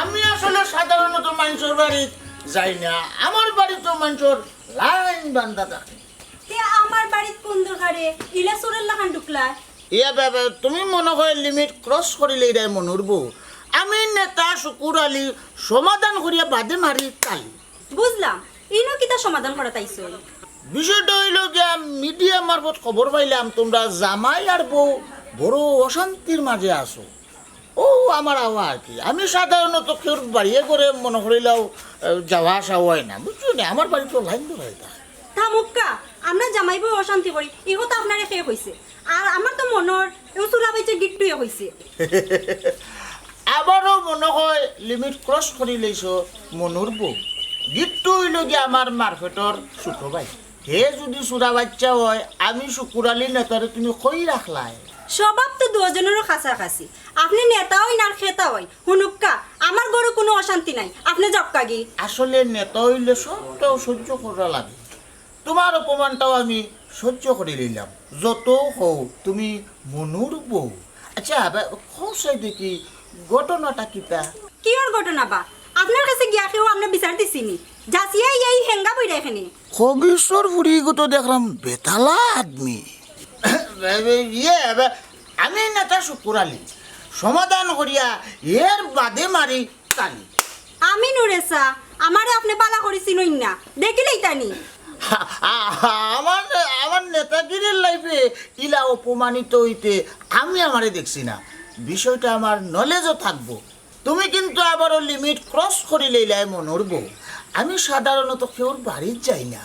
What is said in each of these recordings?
আমি আসলে সাধারণত মানুষের বাড়ি যাই না, আমার বাড়ি তো মানুষের লাইন বান্ধা থাকে। আমার বাড়িত কোন দরকারে ইলা সুরের লাখান ঢুকলা? ইয়া বাবা, তুমি মনে হয় লিমিট ক্রস করিলে এটাই মনুর বউ। আমি নেতা শুকুর আলী সমাধান করিয়া বাদে মারি তালি। বুঝলাম, ইনো কিতা সমাধান করা তাইছো? বিষয়টা হইল গিয়া মিডিয়া মারফত খবর পাইলাম তোমরা জামাই আর বউ বড় অশান্তির মাঝে আছো। ও আমার আওয়া আর কি। আমি সাধারণত কেউ বাড়িয়ে করে মনে করিলাও যাওয়া আসা হয় না, বুঝছো না? আমার বাড়ি তো লাইন ধরে থাকে। থামুক্কা, আমরা জামাই বউ অশান্তি করি, ইহো তো আপনারে ফেক হইছে। আর আমার তো মনর এও চুলা বাইছে গিট্টুয়ে হইছে। আবারও মনে হয় লিমিট ক্রস করি লইছো মনুর বউ। গিট্টু হইল গিয়া আমার মার্কেটর ছোট ভাই। হে যদি চূড়া বাচ্চা হয় আমি শুকুরালি নেতারে তুমি কই রাখলাই? স্বভাব তো দুজনেরও কাছাকাছি। আপনি নেতা হই না খেতা হই, হুনুক্কা আমার গরু কোনো অশান্তি নাই, আপনি জক্কা গি। আসলে নেতা হইলে সবটাও সহ্য করা লাগে। তোমার অপমানটাও আমি সহ্য করে নিলাম। যত হও তুমি মনুর বউ। আচ্ছা খোঁসাই দেখি ঘটনাটা কিতা? কি ওর ঘটনা বা? আপনার কাছে গিয়া কেউ আমরা বিচার দিছিনি, যাচিয়াই এই হেঙ্গা বইরা এখানে। খবিশ্বর ফুরি তো দেখলাম বেতালা আদমি। ইয়ে আমি নেতা শুকুর আলী সমাধান করিয়া এর বাদে মারি তালি। আমি নুরেসা, আমারে আপনি পালা করিছিনই না, দেখিলেই তানি। আমার আমার নেতাগিরির লাইফে ইলা অপমানিত হইতে আমি আমারে দেখছি না। বিষয়টা আমার নলেজও থাকবো। তুমি কিন্তু আবারও লিমিট ক্রস করিলে ইলাই মনোর বউ। আমি সাধারণত কেউর বাড়ি যাই না,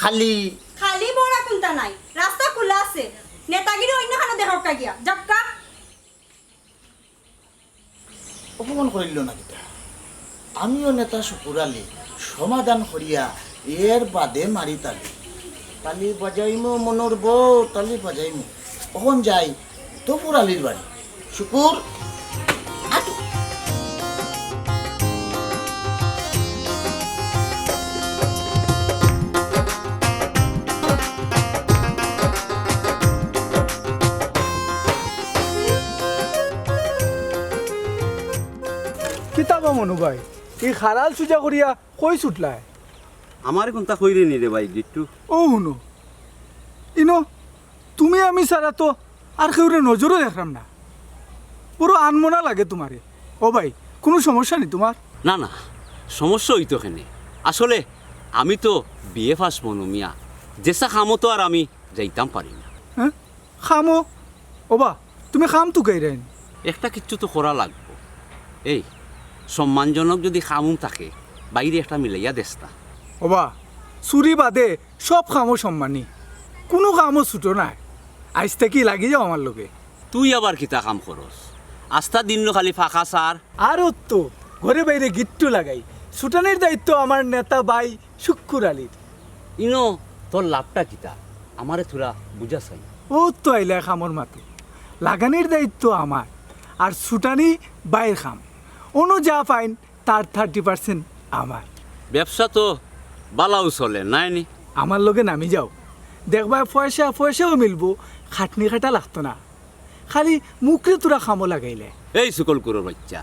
খালি খালি বড়া কোনটা নাই, রাস্তা খোলা আছে। নেতাগিরি অন্যখানে দেখা গিয়া জক্কা। অপমান করিল না কিতা? আমিও নেতা শুকুর আলী সমাধান করিয়া এর বাদে মারি তালি। তালি বাজাইমো মনোর বউ, তালি বাজাইমো। কখন যাই তপুর আলীর বাড়ি। শুকুর আটু। কিতাবা মনু ভাই, এই খারাল সুজা করিয়া কই ছুটলায়? আমার কোনটা কইরে নি রে ভাই গিট্টু? ও হুনো ইনো, তুমি আমি সারা তো আর কেউরে নজরও দেখলাম না। পুরো আনমনা লাগে তোমারে। ও ভাই, কোনো সমস্যা নেই তোমার? না না, সমস্যা হইতো কেনে? আসলে আমি তো বিয়ে ফাস মনু মিয়া, যেসা খামো তো আর আমি যাইতাম পারি না। হ্যাঁ খামো? ওবা তুমি খাম তো গাইরেন? একটা কিচ্ছু তো করা লাগবো। এই সম্মানজনক যদি খামুম থাকে বাইরে একটা মিলাইয়া দেস্তা। ওবা চুরি বাদে সব খামো সম্মানী, কোনো কামও ছুটো নাই। আজ থেকে লাগি যাও আমার লোকে। তুই আবার কিতা কাম করস? আস্থা দিন খালি ফাঁকা সার। আর তো ঘরে বাইরে গিট্টু লাগাই। ছুটানের দায়িত্ব আমার নেতা ভাই শুক্কুর আলীর। ইনো তোর লাভটা কিতা আমারে থোড়া বুঝা চাই। ও তো আইলে খামর মাতো, লাগানির দায়িত্ব আমার, আর ছুটানি বাইর খাম। অনু যা ফাইন তার 30% আমার। ব্যবসা তো বালাও চলে নাই নি? আমার লোকে নামি যাও, দেখবা পয়সাও মিলবো, খাটনি খাটা লাগতো না। খালি মুখরে তোরা খামো লাগাইলে। এই সুকল কুরোর বাচ্চা,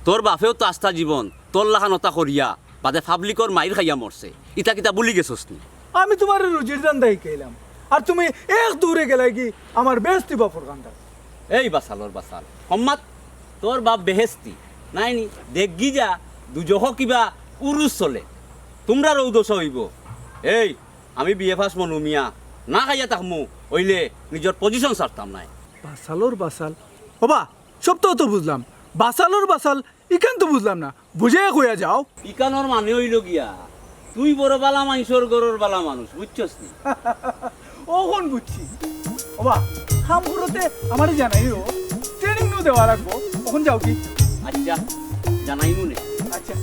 তোর বাপেও তো আস্থা জীবন তোর লাখানতা করিয়া বাদে পাবলিকর মাইর খাইয়া মরছে, ইটা কিতা বলি গেছস নি? আমি তোমার রুজির দান্দাই খাইলাম, আর তুমি এক দূরে গেলাই কি আমার বেস্তি বাপর কান্দা। এই বাসালর বাসাল সম্মাত, তোর বাপ বেহেস্তি নাই নি? দেখগি যা দুজহ কিবা উরুস চলে, তোমরা রৌদোষ হইব। এই আমি বিয়ে ফাস মনু মিয়া, না খাইয়া থাকমু হইলে নিজের পজিশন ছাড়তাম নাই। বাসালোর বাসাল ওবা, সব তো বুঝলাম, বাসালোর বাসাল ইখান তো বুঝলাম না, বুঝে কইয়া যাও। ইকানোর মানে হইল গিয়া তুই বড় বালা মানুষের গরর বালা মানুষ, বুঝছস নি? ওখন বুঝছি। ওবা খাম করতে আমারই জানাইও, ট্রেনিং নিও দেওয়া রাখবো। ওখন যাও কি? আচ্ছা জানাই মনে। আচ্ছা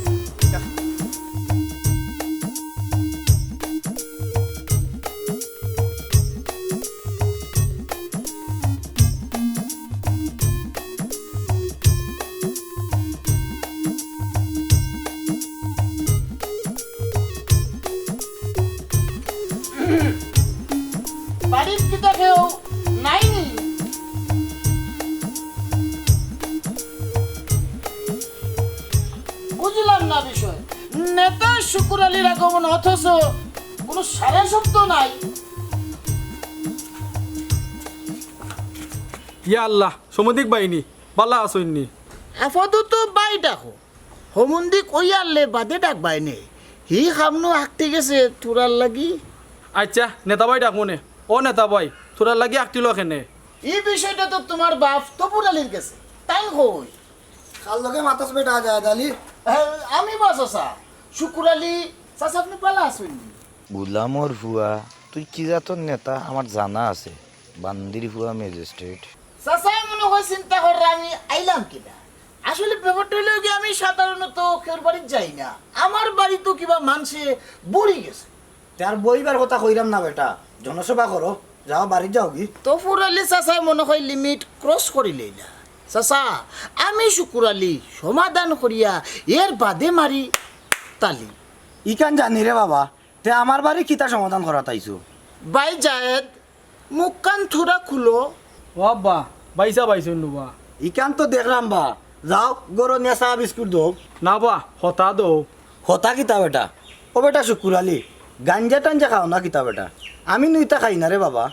বাড়ির কিতা কেউ নাই নি? বুঝলাম না বিষয়। নেতা শুকুর আলীর আগমন অথচ কোনো সারা শব্দ নাই। ইয়া আল্লাহ সমধিক বাহিনী বালা আসইনি। আপাতত বাই ডাকো, হমন্দি কইয়ালে বাদে ডাক বাইনে। হি খামনো আঁকতে গেছে তোরার লাগি। আচ্ছা নেতা ভাই ডাক মনে, ও নেতা ভাই তোরার লাগি আঁকটিল কেনে? এই বিষয়টা তো তোমার বাপ তপুর আলীর গেছে, তাই হই। কাল লগে মাতাস বেটা যায় দালি আমি বাসা শুকুর আলী চাচা, আপনি পালা আসুন। গুলামর ভুয়া তুই কি জাতর নেতা আমার জানা আছে, বান্দির ভুয়া ম্যাজিস্ট্রেট। চাচা মনে হয় চিন্তা করে আমি আইলাম কিনা। আসলে ব্যাপারটা হলো কি, আমি সাধারণত কেউর বাড়ি যাই না। আমার বাড়ি তো কিবা মানুষে বড়ি গেছে। তার বইবার কথা কইরাম না বেটা, জনসভা করো, যাও বাড়ি যাও কি। তফুর আলী চাচা মনে হয় লিমিট ক্রস করিলেই না। চাচা আমি শুকুর আলী সমাধান করিয়া এর বাদে মারি তালি। ইকান জানি রে বাবা, তে আমার বাড়ি কিতা সমাধান করা তাইছো। বাই জায়েদ মুখ কান থোড়া খুলো। ও আব্বা বাইসা বাইসুন নুবা। ইকান তো দেখলাম বা, যাও গরো নিয়ে চা বিস্কুট দো। না বা হতা দো। হতা কিতা বেটা, ও বেটা শুকুর আলী গাঞ্জা টাঞ্জা খাও না কিতা বেটা, আমি নুইতা খাই না রে বাবা।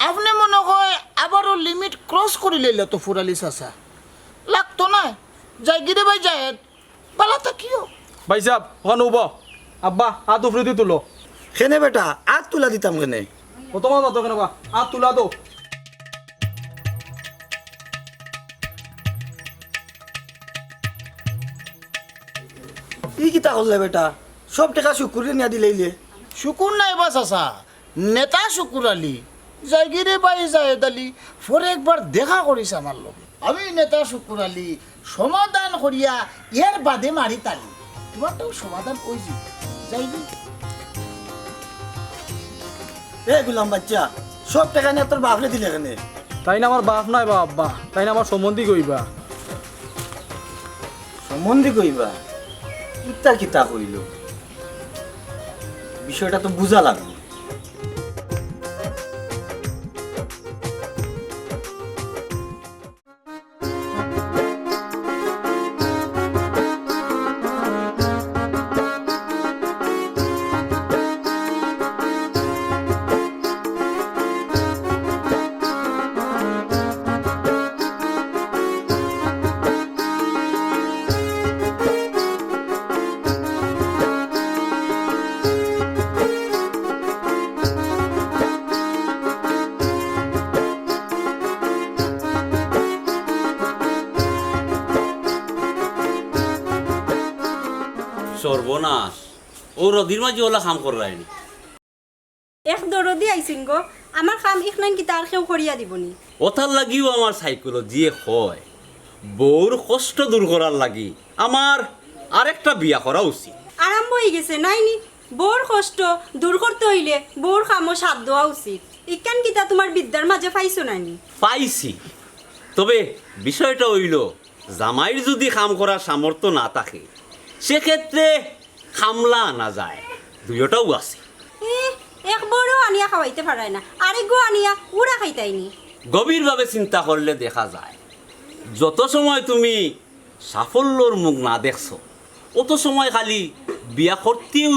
আপনি মনে হয় আবারও লিমিট ক্রস করে লইল তো ফুরালি চাচা। লাগতো না যাই গিরে ভাই জায়েদ পালা থাকিও। বাইসা ওখানে উব আব্বা হাত উফরে দিয়ে তুলো। খেনে বেটা আজ তুলা দিতাম কেনে। ও তোমার মতো কেন বা হাত তুলা দো। ই কিতা করলে বেটা, সব টাকা শুকুরে নিয়ে দিলেইলে। শুকুর নাই বা চাচা, নেতা শুকুর আলী যাই গিরে ভাই জায়েদ আলী পরে একবার দেখা করিস আমার লগে। আমি নেতা শুকুর আলী সমাধান করিয়া এর বাদে মারি তালি। তোমারটাও সমাধান কইছি যাইবি। এ গুলাম বাচ্চা, সব টাকা নিয়ে তোর বাপরে দিলে কেনে। তাই না আমার বাপ নাই বা আব্বা, তাই না আমার সম্বন্ধী কইবা। সম্বন্ধে কইবা, কিতা কিতা কইল, বিষয়টা তো বুঝা লাগবে। সর্বনাশ, ও রদির মাঝে ওলা কাম করায়নি। এক দরদি আইসিন গো, আমার কাম ইখনান কি তার কেউ করিয়া দিবনি। ওথার লাগিও আমার সাইকোলজিয়ে হয় বউর কষ্ট দূর করার লাগি আমার আরেকটা বিয়া করা উচিত। আরম্ভ হয়ে গেছে নাইনি, বউর কষ্ট দূর করতে হইলে বউর কামও সাথ দেওয়া উচিত। ইকান কিতা তোমার বিদ্যার মাঝে পাইছো নাইনি? পাইছি, তবে বিষয়টা হইল জামাইর যদি কাম করার সামর্থ্য না থাকে সেক্ষেত্রে খামলা আনা যায়, দুইটাও আছে। এক বড় আনিয়া খাওয়াইতে পারায় না, আরেক গো আনিয়া উড়া খাইতাইনি। গভীরভাবে চিন্তা করলে দেখা যায় যত সময় তুমি সাফল্যর মুখ না দেখছো অত সময় খালি বিয়া করতেও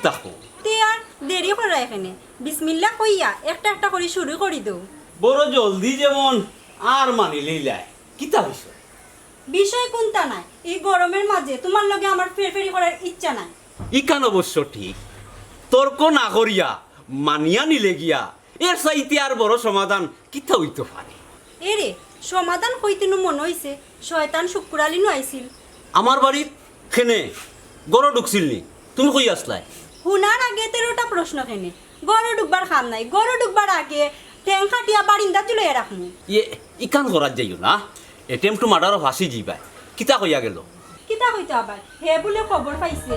থাকো। তে আর দেরি করা এখানে, বিসমিল্লাহ কইয়া একটা একটা করে শুরু করি দেও। বড় জলদি যেমন আর মানি লইলাই কিতা হইছ। বিষয় কোনটা নাই, এই গরমের মাঝে তোমার লগে আমার ফেরফেরি করার ইচ্ছা নাই। ইকান অবশ্য ঠিক, তর্ক না করিয়া মানিয়া নিলে গিয়া এর চাইতে আর বড় সমাধান কিতা হইতে পারে। এরে সমাধান হইতেনু মনে হইছে শয়তান শুক্র আলী আইছিল আমার বাড়ির খেনে গড় ঢুকছিল নি, তুমি কই আসলাই? হুনার আগে 13টা প্রশ্ন খেনে, গরু ডুববার খাম নাই, গরু ডুববার আগে ঠ্যাং খাটিয়া বারিন্দা তুলে রাখমু। ইকান করার যাইও না, এটেম টু মার্ডার ফাঁসি যাইবাই কিতা কইয়া গেল। কিতা হইতো আবার হে বলে খবর পাইছে।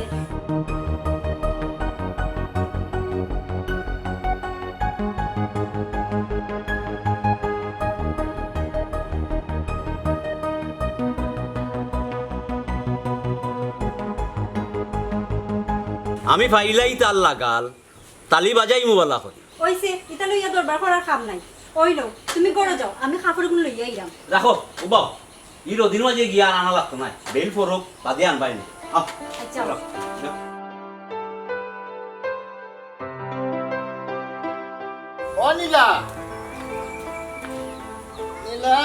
আমি ফাইলাই তার লাগাল তালি বাজাই মোবালা করি। ওইছে ইতা লইয়া দরবার করার কাম নাই। ওইলো তুমি গড়ে যাও, আমি কাপড়গুলো লইয়া আইরাম। রাখো উবাও। ই রদিন মাঝে গিয়া আর আনা লাগতো না বেল ফরক বাদে আনবাই না আচ্ছা ও নীলা নীলা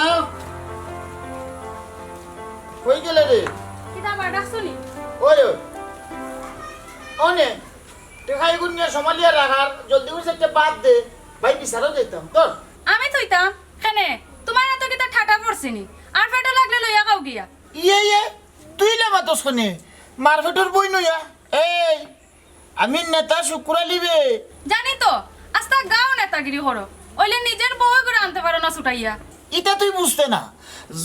কই গেলে রে কিতা আবার ডাকছনি ওই অনে টেকাই গুনিয়া সমালিয়া রাখার জলদি করে একটা বাদ দে ভাই বিচারও যেতাম তোর আমি থইতাম কেনে তোমার এত কিতা ঠাটা পড়ছিনি আর পেটো লাগলে লইয়া গাও গিয়া ইয়ে তুই লেবা তো শোনে মারফেটর বই নইয়া এই আমি নেতা শুক্রা লিবে জানি তো আস্তা গাও নেতাগিরি করো ওইলে নিজের বউ করে আনতে পারো না ছুটাইয়া এটা তুই বুঝতে না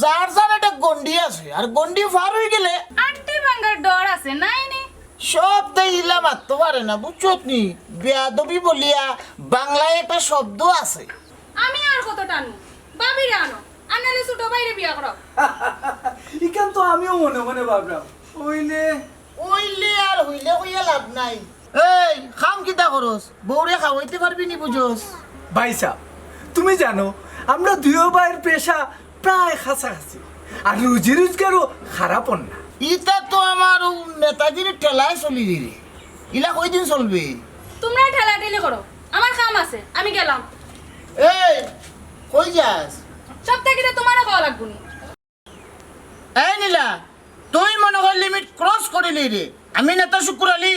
যার যার একটা গন্ডি আছে আর গন্ডি পার হয়ে গেলে আটটি ভাঙ্গার ডর আছে নাইনি সব তাই ইলা মারতে পারে না বুঝছত নি বেয়াদবি বলিয়া বাংলায় একটা শব্দ আছে আমি আর কত টানু বাবিরে আনো আনালে ছোট বাইরে বিয়া করো ইখান তো আমিও মনে মনে ভাবলাম ওইলে ওইলে আর হইলে হইয়া লাভ নাই এই খাম কিতা করস বউরে খাওয়াইতে পারবি নি বুঝোস ভাই সাহেব তুমি জানো আমরা দুই ভাইয়ের পেশা প্রায় কাছাকাছি আর রুজি রোজগারও খারাপ না ইটা তো আমার নেতাজির ঠেলায় চলি রে ইলা কয়দিন চলবে তোমরা ঠেলাঠেলি করো আমার কাম আছে আমি গেলাম এই কই যাস সব থেকে তোমারও খাওয়া লাগবো নি এই নীলা তুই মনে হয় লিমিট ক্রস করিলি রে আমি নেতা শুক্র আলী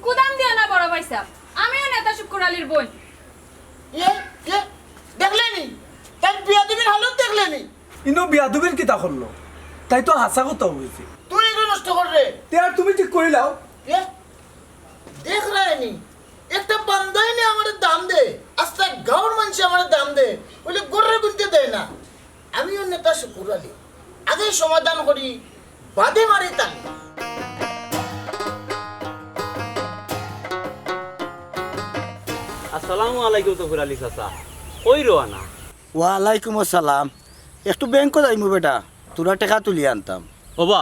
কুদাম দিও না বড় ভাই সাহেব আমিও নেতা শুক্র আলীর বোন দেখলেনি তাই বিয়া দিবির হালত দেখলেনি ইনো বিয়াদুবির কিতা করলো তাই তো হাসা কথা হয়েছে তুই এটা নষ্ট কর রে তে আর তুমি ঠিক করিলাও এ, দেখ রায়নি একটা বান্দাই নে আমার দাম দে আস্তা গাঁর মানুষ আমার দাম দে বলে গররে গুনতে দেয় না আমিও নেতা শুক্র আলী আগে সমাধান করি বাদে মারি তাকে আসসালামু আলাইকুম তফির আলী চাচা কই রোয়ানা ওয়ালাইকুম আসসালাম একটু ব্যাংকত যাইমু বেটা তোরা টাকা তুলি আনতাম ওবা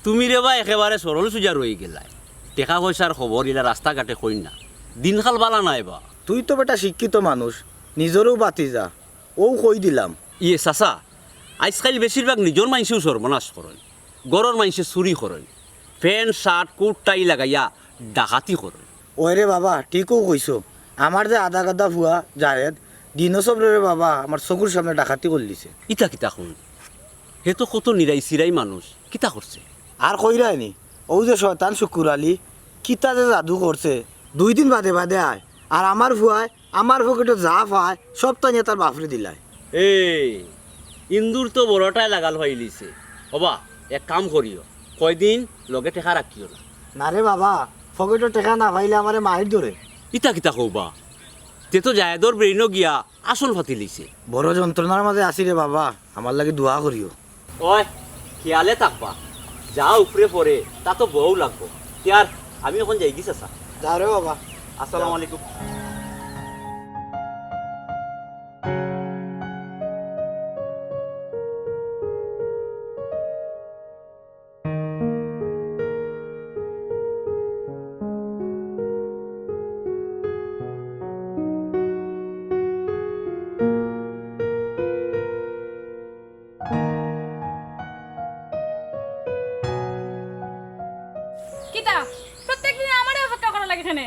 তুমি রে বা একেবারে সরল সুজা রয়ে গেলাই টেকা পয়সার খবর ইলা রাস্তাঘাটে কই না দিনকাল বালা নাই বা তুই তো বেটা শিক্ষিত মানুষ নিজেরও বাতি যা ও কই দিলাম ইয়ে চাচা আজকাল বেশিরভাগ নিজের মানুষেও সর্বনাশ করেন গরর মানুষে চুরি করেন প্যান্ট শার্ট কোট টাই লাগাইয়া ডাকাতি করেন ওরে বাবা ঠিকও কইছো আমার যে আধা গাদা ভুয়া জাহেদ দিনসব রে বাবা আমার চকুর সামনে ডাকাতি করলিছে ইতা কিতা কই হে তো কত নিরাই চিরাই মানুষ কিতা করছে আর কইরায়নি ও যে শয়তান শুকুর আলী কিতা যে জাদু করছে 2 দিন বাদে বাদে আয় আর আমার ভুয়ায় আমার পকেটে যা পায় সব তো নিয়ে তার বাপরে দিলাই এই ইন্দুর তো বড়টাই লাগাল হইলিছে ওবা এক কাম করিও কয়দিন লগে টেকা রাখিও না না রে বাবা পকেটে টাকা না পাইলে আমারে মাইর ধরে ইতা কিতা কৌবা তে তো জায়দর ব্রেইনও গিয়া আসল ফাতি লিছে বড় যন্ত্রণার মাঝে আসি রে বাবা আমার লাগে দোয়া করিও ওই খেয়ালে থাকবা যা উপরে পড়ে তা তো বউ লাগবো ইয়ার আমি এখন যাই গিয়েছে স্যার যা রে বাবা আসসালামু আলাইকুম কিতা প্রত্যেকদিন আমারে অপেক্ষা করা লাগে এখানে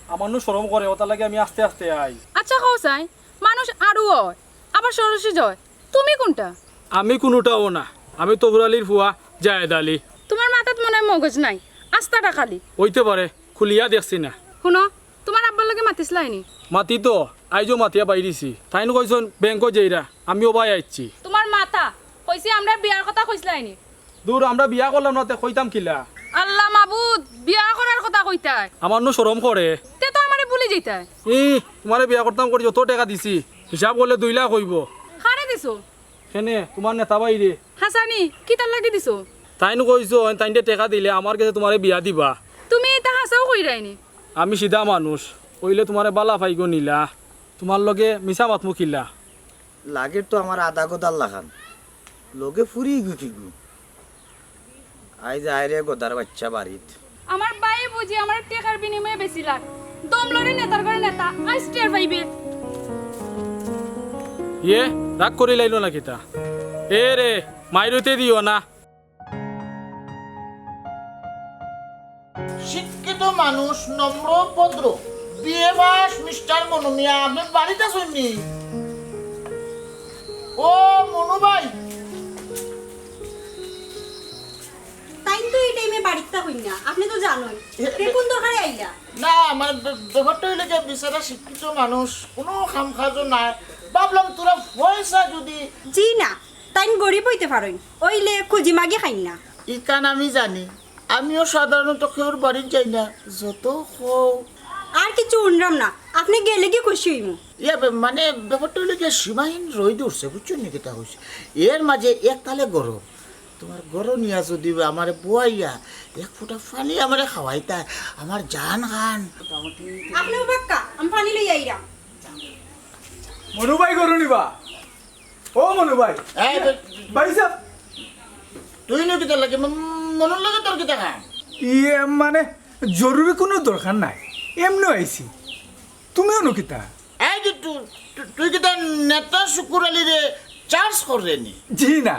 আমার নো শরম করে ওটা লাগে আমি আস্তে আস্তে আই আচ্ছা কৌসাই মানুষ আরও হয় আবার সরসী জয় তুমি কোনটা আমি কোনোটাও না আমি তবুর আলীর ফুয়া জায়েদ আলী তোমার মাথাত মনে হয় মগজ নাই আস্তাটা খালি হইতে পারে খুলিয়া দেখছি না শুনো তোমার আব্বার লগে মাতিছিলাইনি মাতি তো আইজো মাতিয়া বাইরিছি তাই নো কইছন ব্যাংক যেইরা আমিও বাই আইছি তোমার মাথা কইছি আমরা বিয়ার কথা কইছিলাইনি দূর আমরা বিয়া করলাম না তে কইতাম কিলা আল্লাহ মাবুদ বিয়া করার কথা কইতাই আমার নো শরম করে তে তো আমারে ভুলে যাইতাই তোমারে বিয়া করতাম করে যত টাকা দিছি হিসাব করলে 2 লাখ হইব খারে দিছো কেনে তোমার নেতা বাইরে হাসানি কি তার লাগি দিছো তাই নো কইছো তাইনতে টাকা দিলে আমার কাছে তোমারে বিয়া দিবা তুমি এটা হাসাও কইরাইনি আমি সিধা মানুষ ওইলে তোমারে বালা ফাইগো নিলা তোমার লগে মিছা মাতমু কিলা লাগে তো আমার আধা গোদাল লাখান লগে ফুরি গুটিগু আই যায় রে গোদার বাচ্চা বাড়িত আমার বাই বুঝি আমার টাকার বিনিময়ে বেশি লাগ দমলরে নেতার করে নেতা আইস টের পাইবে ইয়ে রাগ করে লাইলো না কিতা এ রে মাইরতে দিও না। শিক্ষিত মানুষ, নম্র ভদ্র, বিয়ে বাস মিস্টার মনু মিয়া, আপনি বাড়িতে শুননি? ও মনু ভাই, তাই তো এই টাইমে বাড়িতে হই না, আপনি তো জানোই। কোন দরকারে আইলা? না মানে ব্যাপারটা হইলে যে বিচারা শিক্ষিত মানুষ, কোনো খাম খাজো নাই, ভাবলাম তোরা পয়সা যদি। জি না, তাই গরিব হইতে পারেন, ওইলে খুঁজি মাগি খাই না। ইকান আমি জানি, আমিও সাধারণত কেউর বাড়ি যাই না, যত হোক। আর কিছু উনরাম না, আপনি গেলে কি খুশি হইমু। ইয়া মানে ব্যাপারটা হইলে যে সীমাহীন রই ধরছে, বুঝছো নাকি তা হয়েছে। এর মাঝে একতালে গরম, তোমার গরম নিয়া যদি আমার বুয়াইয়া এক ফোঁটা পানি আমারে খাওয়াইতা, আমার জান খান। আপনি বাক্কা, আমি পানি লই আইরাম। মনু ভাই গরু নিবা? ও মনু ভাই, এই ভাই সাহেব, তুই নো কিতা লাগে, মনের লাগে তোর কিতা খান? ইয়ে মানে জরুরি কোনো দরকার নাই, এমনি আইছি। তুমিও নকিতা? এই যে তুই কিতা নেতা শুকুর আলী রে চার্জ করে নি? জি না,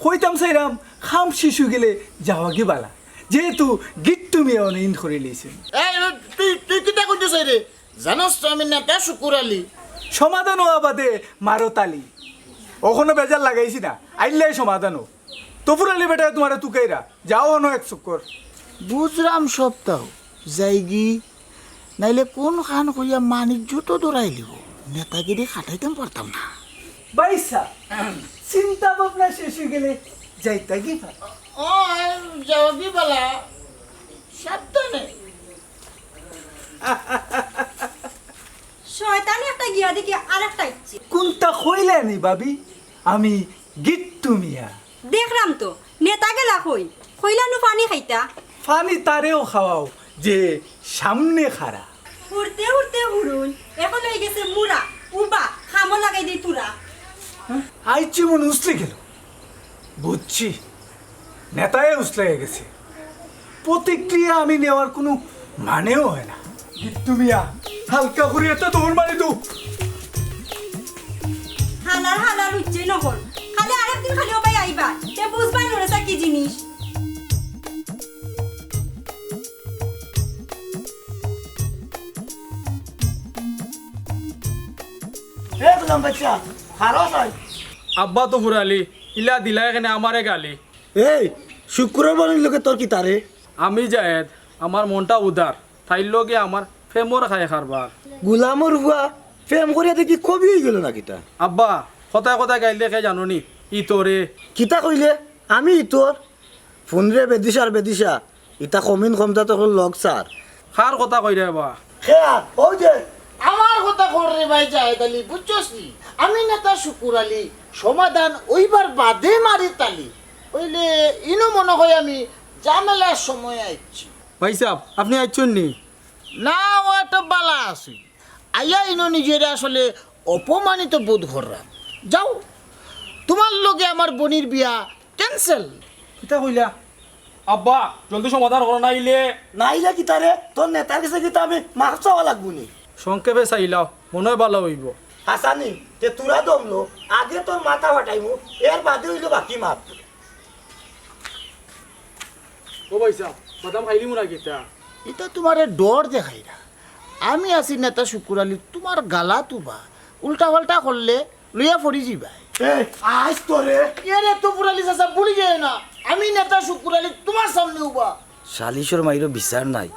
কইতাম সাইরাম খাম শিশু গেলে যাওয়া কি বালা, যেহেতু গিট তুমি অনিন করে লিয়েছেন। এই তুই কিতা কইতেছ রে? জানোস তো আমি নেতা শুকুর আলী। সমাধান হওয়া বাদে মারো তালি, ওখানে বেজার লাগাইছি না, আইলাই সমাধান ও। তফুর আলী বেটা তোমার তুকাইরা যাও অন এক চক্কর। বুঝলাম সপ্তাহ যাইগি, নাইলে কোন খান কইয়া মানিজ্য তো দৌড়াই লিব, নেতাগিরি খাটাইতাম পারতাম না। বাইসা চিন্তা ভাবনা শেষ হয়ে গেলে যাইতা কি ও যাওয়া কি বলা, সাবধানে। শয়তানি একটা গিয়া দেখি আর একটা ইচ্ছে। কোনটা কইলেনি ভাবি? আমি গিট্টু মিয়া। দেখলাম তো নেতা গেলা কই, কইলানো পানি খাইতা। ফানি তারেও খাওয়াও যে সামনে খারা। উড়তে উড়তে উড়ুন, এখন হয়ে গেছে মুরা উবা, খামো লাগাই দিই তুরা। আইচি মন উসলে গেল, বুঝছি নেতায় উসলে গেছে। প্রতিক্রিয়া আমি নেওয়ার কোনো মানেও হয় না। গিট্টু মিয়া হালকা করে এত দৌড় মারি দু। হালার হালার উচ্চে নহর, খালি আরেকদিন খালি ওবাই আইবা, তে বুঝবাই নরেসা কি জিনিস। এ গুলাম বাচ্চা খারো নয়। আব্বা তো ফুরালি ইলা দিলা এখানে আমারে গালি। এই শুক্রের বলেন লোকে তোর কি তারে? আমি জায়েদ, আমার মনটা উদার, তাইর লগে আমার ফেমর খায় খারবার। গুলামর হুয়া ফেম করিয়া দেখি কবি হয়ে গেল না কিতা? আব্বা কথায় কথায় গাইলে খে জানো নি ই তোরে। কিতা কইলে? আমি তোর ফোন রে বেদিশা আর বেদিশা ইতা কমিন কমতা তো লগ সার। খার কথা কই রে বা? খেয়া ওই যে আমার কথা করে ভাই জাহেদ আলী, বুঝছস নি? আমি নেতা শুকুর আলী, সমাধান ওইবার বাদে মারি তালি, ওইলে ইনো মনে হয় আমি ঝামেলার সময় আইছি। ভাই সাহেব আপনি আইছেন নি? না ও একটা বালা আছে, আইয়া ইনো নিজের আসলে অপমানিত বোধ করলাম। যাও, তোমার লগে আমার বোনের বিয়া ক্যান্সেল। কিতা কইলা? আব্বা জলদি সমাধান করো, নাইলে নাইলে কিতা রে? তোর নেতার কাছে কিতা আমি মাছ চাওয়া লাগবো নি? সংক্ষেপে চাইলাও, মনে হয় ভালো হইব। হাসানি তে তুরা দমলো আগে তোর মাথা ফাটাইমু, এর বাদে হইলো বাকি মাপ। ও ভাই সাহেব বাদাম খাইলি মুনা কিতা? এটা তোমার ডর দেখাই না, আমি আছি নেতা শুকুর আলী, তোমার গালা তুবা উল্টা পাল্টা করলে লইয়া পড়ি যাবা। এই আইস তোরে এরে তো পুরালি চাচা ভুলি যায় না, আমি নেতা শুকুর আলী তোমার সামনে উবা। শালিশর মাইরো বিচার নাই,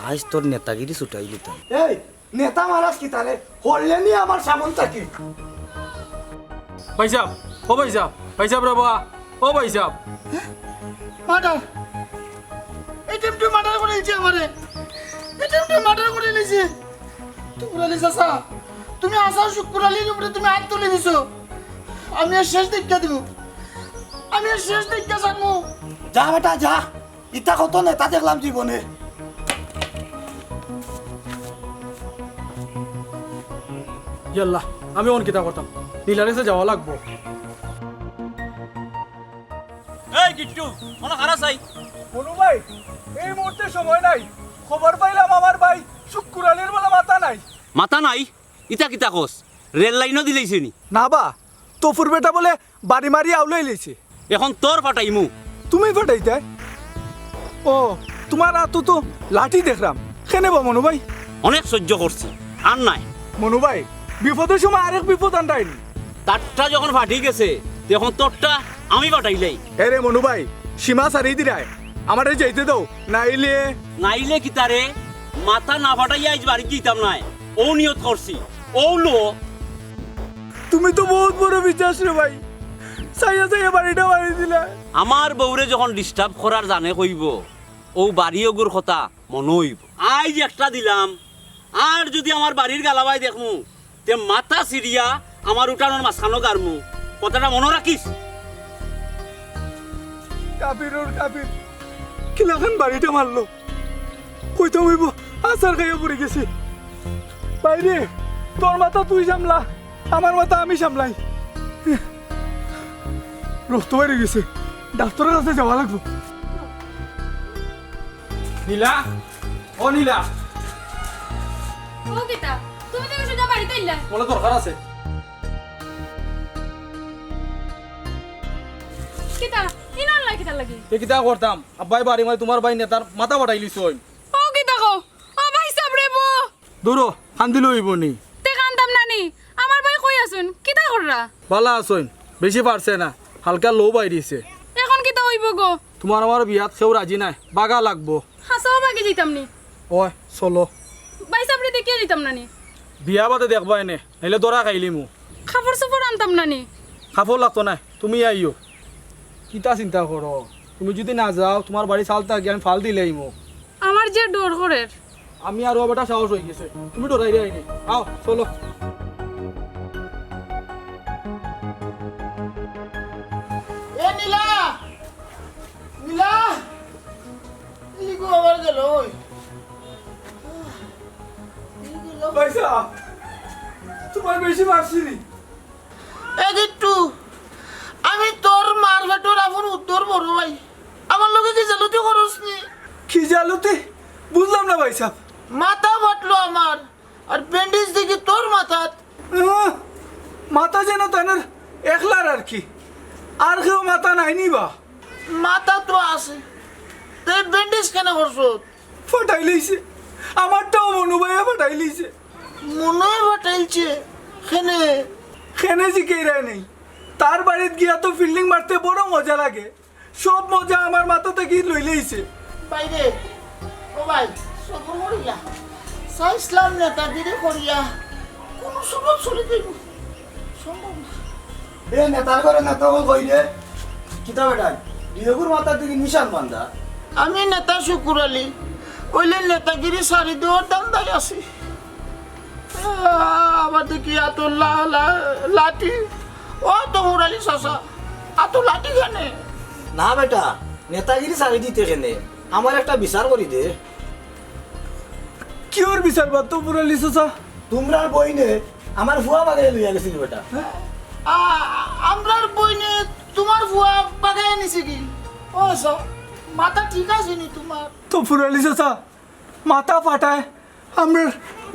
আজ তোর নেতাগিরি ছুটাই দিতাম। এই নেতা মারাস কি তারে হরলে নি আমার সামন থাকি। ভাই সাহেব, ও ভাই সাহেব, ভাই সাহেব রে বা, ও ভাই সাহেব। মার্ডার, এই টিমটি মার্ডার করে নিয়েছে আমারে, এই টিমটি মার্ডার করে নিয়েছে। তো পুরালি চাচা তুমি আসার শুকুর আলীর উপরে তুমি হাত তুলে দিছো, আমি আর শেষ দীক্ষা দিব, আমি আর শেষ দীক্ষা জানবো। যা বেটা যা, ইতা কত নেতা দেখলাম জীবনে। ইয়াল্লা আমি অন কিতা করতাম, নীলারেসে যাওয়া লাগবো। এই কিট্টু মনে খারাপ চাই। মনু ভাই এই মুহূর্তে সময় নাই, খবর পাইলাম আমার ভাই শুক্কুর আলীর বলে মাথা নাই। মাথা নাই? ইতা কিতা কস? রেল লাইনও দিলেইছে নি? না বা তফুর বেটা বলে বাড়ি মারি আউলাই লইছে। এখন তোর ফাটাইমু। তুমি ফাটাইতে? ও তোমার হাতও তো লাঠি দেখলাম, কেনে বা মনু ভাই? অনেক সহ্য করছি, আর নাই। মনু ভাই বিপদের সময় আরেক বিপদ আনটাইনি। তারটা যখন ফাটি গেছে তখন তোরটা আমি ফাটাইলাই। এরে মনু ভাই সীমা সারি দিরায়, আমারে যাইতে দাও, নাইলে নাইলে কি তারে মাথা না ফাটাইয়া আজ বাড়ি দিতাম নাই। ও নিয়ত করছি, ও লো। তুমি তো বহুত বড় বিশ্বাস রে ভাই, সাইয়া সাইয়া বাড়িটা বাড়ি দিলা। আমার বউরে যখন ডিস্টার্ব করার জানে কইব, ও বাড়ি ওগুর কথা মনে হইব। আজ একটা দিলাম, আর যদি আমার বাড়ির গালাবাই দেখমু তে মাথা সিরিয়া আমার উঠানোর মাঝখানো গারমু। কথাটা মনে রাখিস। কাপির ওর কাপির কিলাখান বাড়িটা মারলো, কইতে হইব আচার খাইয়া পড়ে গেছি। বাইরে তোর মাথা তুই সামলা, আমার মাথা আমি সামলাই। রক্ত বেড়ে গেছে, ডাক্তারের কাছে যাওয়া লাগবো। নীলা, ও নীলা, ও কিতা তুমি তো সোজা বাড়িতে ইল্লা। বলে দরকার আছে। কিতা ইনার লাগি কিতা লাগি? এ কিতা করতাম, আব্বাই বাড়ি মানে তোমার ভাই নেতার মাথা ফাটাই লিছই। ও কিতা কো? ও ভাই সাবরে বো। দূরো কান্দিল হইব নি। তে কান্দাম নানি, আমার ভাই কই আছেন? কিতা কররা? বালা আসইন, বেশি পারছে না, হালকা লো বাইরিছে। এখন কিতা হইব গো? তোমার আমার বিয়াত কেউ রাজি নাই, বাগা লাগবো। হাসাও বাগে যেতাম নি। ওই চলো, ভাই সাবরে দেখিয়ে যেতাম নানি। বিয়া বাদে দেখবা এনে, নাইলে দরা খাইলি মু। খাবার সুপর আনতাম নানি। খাফর লাগতো না, তুমি আইও। কিতা চিন্তা করো, তুমি যদি না যাও তোমার বাড়ি চাল থাকি আমি ফাল দিলেই মো। আমার যে ডর করে। আমি আরো বেটা সাহস হয়ে গেছে, তুমি ডরাই আইনি। আও চলো। এ নীলা, নীলা, ইগো আবার গেল ওই। পয়সা তোমার বেশি মারছি নি। এ গিট্টু, আমি তোর মার ভেটোর আপন উত্তর বড় ভাই, আমার লোকে কি জালতি করস নি? কি জালুতে বুঝলাম না ভাই সাহেব। মাথা ফাটলো আমার, আর ব্যান্ডেজ দেখি তোর মাথাত। মাথা যেন তানের একলার আর কি, আর কেউ মাথা নাইনি বা। মাথা তো আছে, তাই ব্যান্ডেজ কেন করছ? ফাটাই লইছে, আমারটাও মনু ভাইয়া ফাটাই লইছে। মনে ফাটাইলছে খেনে? খেনে জিকেরা নেই, তার বাড়িতে গিয়া তো ফিল্ডিং মারতে বড় মজা লাগে, সব মজা আমার মাথা থেকে লই লইছে। বাইরে ও ভাই, সবর করিয়া সাইসলাম নেতাগিরি করিয়া কোন সময় চলে যাইব সম্ভব না। এ নেতার ঘরে নেতা কই রে, কিতা বেটাই ডিয়গুর মাথার দিকে নিশান বান্ধা। আমি নেতা শুকুর আলী, ওইলে নেতাগিরি সারি দেওয়ার দান্দায় আছি। আবার দেখি এত লাঠি, ও তো মুরালি চাষা, এত লাঠি কেনে? না বেটা, নেতাগিরি সারি দিতে কেনে, আমার একটা বিচার করি দে। কি ওর বিচার বাদ তো পুরো লিসোসা? তোমরার বইনে আমার ফুয়া বাগাই লইয়া গেছিল বেটা। আমরার বইনে তোমার ফুয়া বাগায় আনিছে কি? ও সব মাথা ঠিক আছে নি তোমার? তো পুরো লিসোসা মাথা ফাটায় আমরা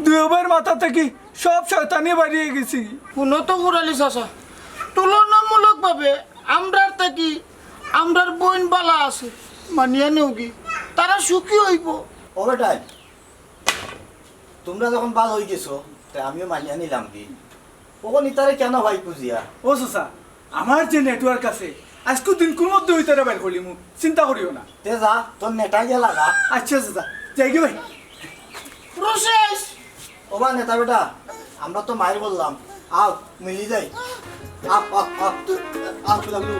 দুইবার মাথা থেকে সব শয়তানি বাড়িয়ে গেছি। শুনো তো মুরালি চাষা, তুলনামূলক ভাবে আমরার থাকি আমরার বইন বালা আছে, মানিয়া নেও কি তারা সুখী হইব। ও বেটাই তোমরা যখন বাল হয়ে গেছো তাই আমিও মানিয়া নিলাম কি, ওখন ইতারে কেন ভাই খুঁজিয়া? ও সোসা আমার যে নেটওয়ার্ক আছে আজকে দিন কোন মধ্যে হইতে বের করলি মু, চিন্তা করিও না। তে যা তোর নেতা গিয়া লাগা। আচ্ছা সোসা যাই গে ভাই। প্রসেস ও বা নেতা বেটা, আমরা তো মায়ের বললাম, আও মিলি যাই। আপ আপ আপ আপ লাগলো।